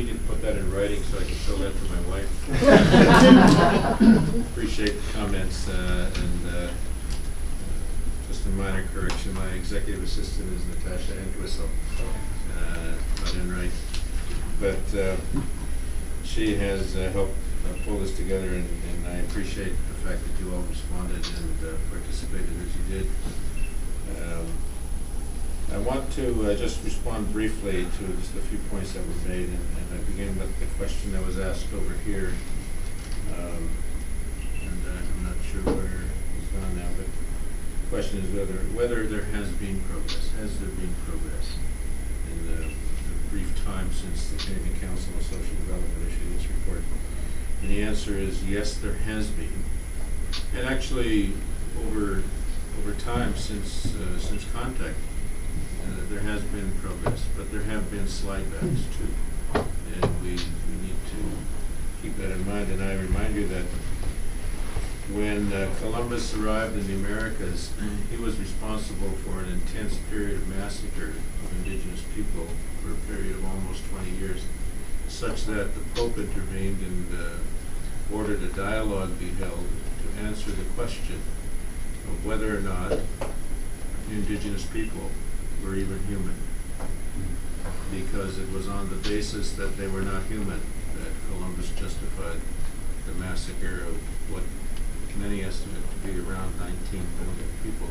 need to put that in writing so I can show that to my wife. Appreciate the comments, and just a minor correction, my executive assistant is Natasha Entwistle, not in right. But she has helped pull this together, and I appreciate the fact that you all responded and participated as you did. I want to just respond briefly to just a few points that were made, and I begin with the question that was asked over here. And I'm not sure where it's gone now, but the question is whether there has been progress. Has there been progress in the brief time since the Canadian Council of Social Development issued its report? And the answer is yes, there has been. And actually, over time since contact, there has been progress, but there have been slidebacks too, and we need to keep that in mind. And I remind you that when Columbus arrived in the Americas, he was responsible for an intense period of massacre of Indigenous people for a period of almost 20 years, such that the Pope intervened and ordered a dialogue be held to answer the question of whether or not Indigenous people were even human, because it was on the basis that they were not human that Columbus justified the massacre of what many estimate to be around 19 million people,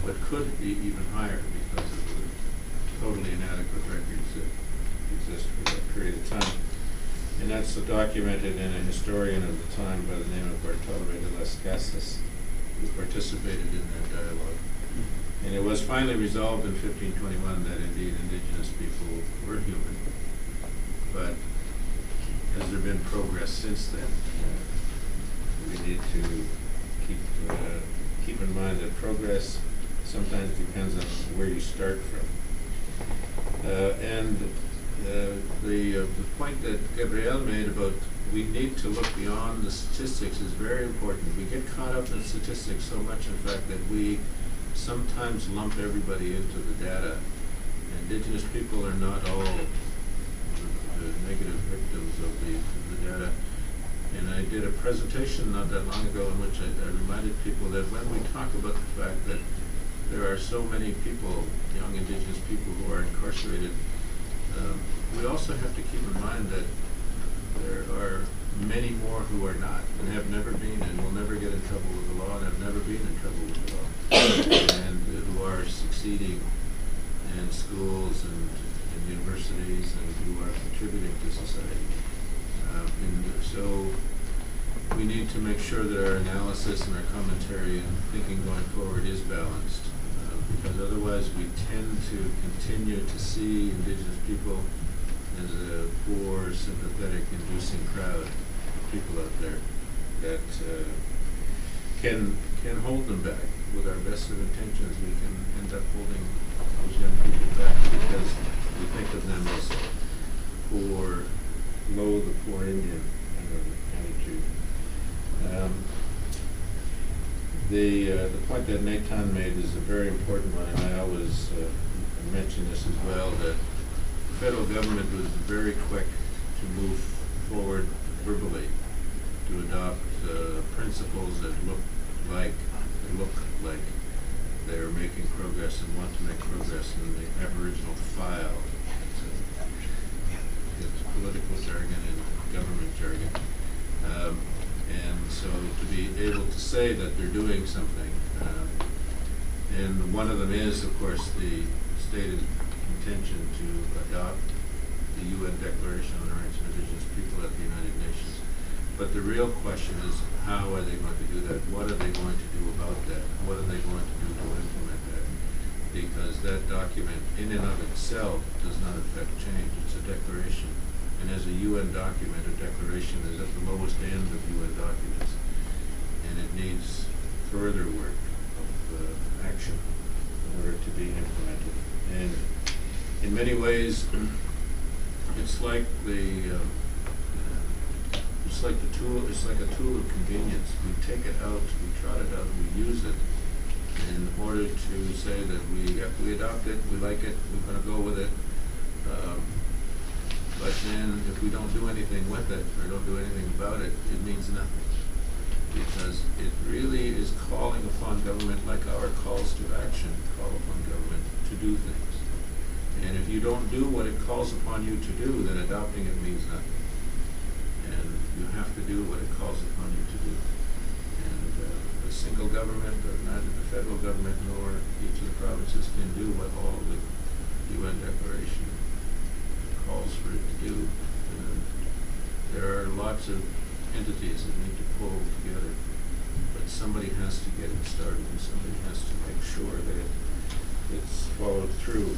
but could be even higher because of the totally inadequate records that exist for that period of time. And that's documented in a historian of the time by the name of Bartolomé de las Casas, who participated in that dialogue. And it was finally resolved in 1521 that indeed Indigenous people were human. But has there been progress since then? We need to keep in mind that progress sometimes depends on where you start from. And the point that Gabrielle made about we need to look beyond the statistics is very important. We get caught up in statistics so much, in fact, that we sometimes lump everybody into the data. Indigenous people are not all the negative victims of the data. And I did a presentation not that long ago in which I reminded people that when we talk about the fact that there are so many people, young Indigenous people, who are incarcerated, we also have to keep in mind that there are many more who are not, and have never been, and will never get in trouble with the law, and have never been in trouble with the law, and who are succeeding in schools and universities, and who are contributing to society. And so we need to make sure that our analysis and our commentary and thinking going forward is balanced, because otherwise we tend to continue to see Indigenous people as a poor, sympathetic, inducing crowd of people out there that can hold them back. With our best of intentions, we can end up holding those young people back because we think of them as poor, the poor Indian attitude. The point that Nathan made is a very important one, and I always mention this as well, that the federal government was very quick to move forward verbally to adopt principles that look like they're making progress and want to make progress in the Aboriginal file. It's political jargon and government jargon. And so to be able to say that they're doing something, and one of them is, of course, the stated intention to adopt the UN Declaration on the Rights of Indigenous People at the United Nations. But the real question is, how are they going to do that? What are they going to do about that? What are they going to do to implement that? Because that document, in and of itself, does not affect change. It's a declaration. And as a UN document, a declaration is at the lowest end of UN documents. And it needs further work of action in order to be implemented. And in many ways, it's like a tool of convenience. We take it out, we trot it out, we use it in order to say that we adopt it, we like it, we're going to go with it. But then if we don't do anything with it, or don't do anything about it, it means nothing. Because it really is calling upon government, like our calls to action call upon government to do things. And if you don't do what it calls upon you to do, then adopting it means nothing. And you have to do what it calls upon you to do. And a single government, or neither the federal government nor each of the provinces can do what all the UN Declaration calls for it to do. And there are lots of entities that need to pull together, but somebody has to get it started, and somebody has to make sure that it's followed through.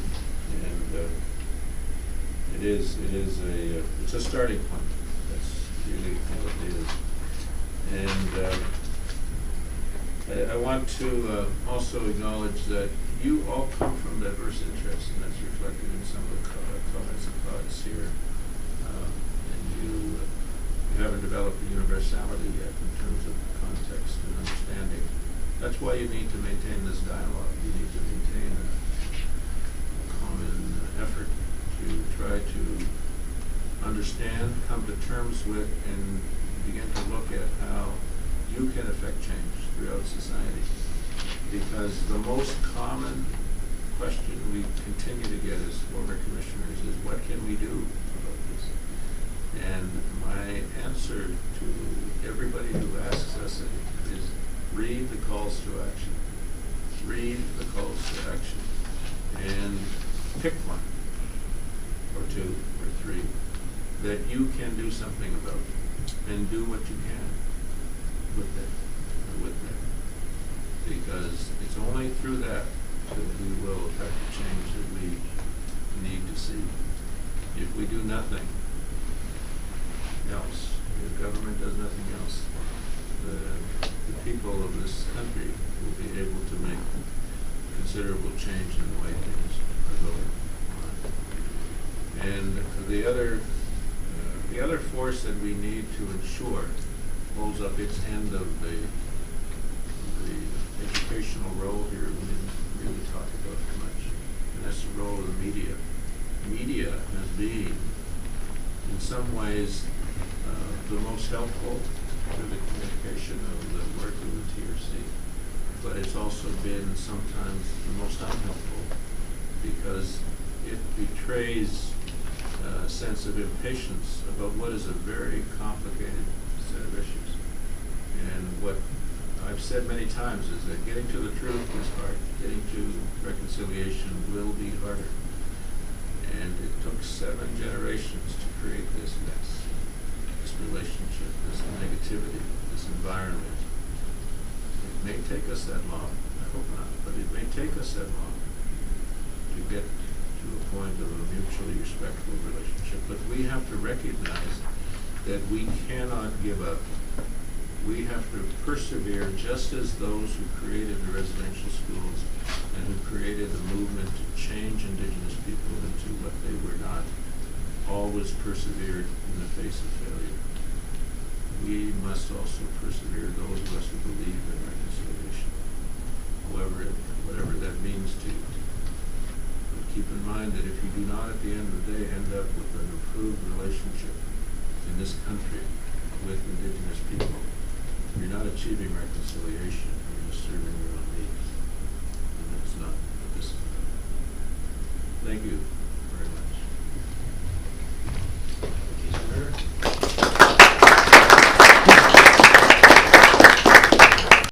And it's a starting point. That's really all it is. And I want to also acknowledge that you all come from diverse interests, and that's reflected in some of the comments and thoughts here. And you haven't developed a universality yet in terms of context and understanding. That's why you need to maintain this dialogue. You need to maintain a common effort to try to understand, come to terms with, and begin to look at how you can affect change throughout society. Because the most common question we continue to get as former commissioners is, what can we do about this? And my answer to everybody who asks us is read the calls to action. Read the calls to action. And pick one, or two, or three, that you can do something about, and do what you can with it, or with them. Because it's only through that we will affect the change that we need to see. If we do nothing else, if government does nothing else, the people of this country will be able to make considerable change in the way things are going on. And the other force that we need to ensure holds up its end of the educational role here we didn't really talk about much, and that's the role of the media. Media has been, in some ways, the most helpful to the communication of the work of the TRC, but it's also been sometimes the most unhelpful because it betrays a sense of impatience about what is a very complicated set of issues. And what I've said many times is that getting to the truth is hard. Getting to reconciliation will be harder. And it took 7 generations to create this mess, this relationship, this negativity, this environment. It may take us that long, I hope not, but it may take us that long to get to a point of a mutually respectful relationship. But we have to recognize that we cannot give up. We have to persevere, just as those who created the residential schools and who created the movement to change Indigenous people into what they were not, always persevered in the face of failure. We must also persevere, those of us who believe in reconciliation, whatever that means to you. But keep in mind that if you do not, at the end of the day, end up with an improved relationship in this country with Indigenous people, you're not achieving reconciliation, you're just serving your own needs. And that's not what this is about. Thank you.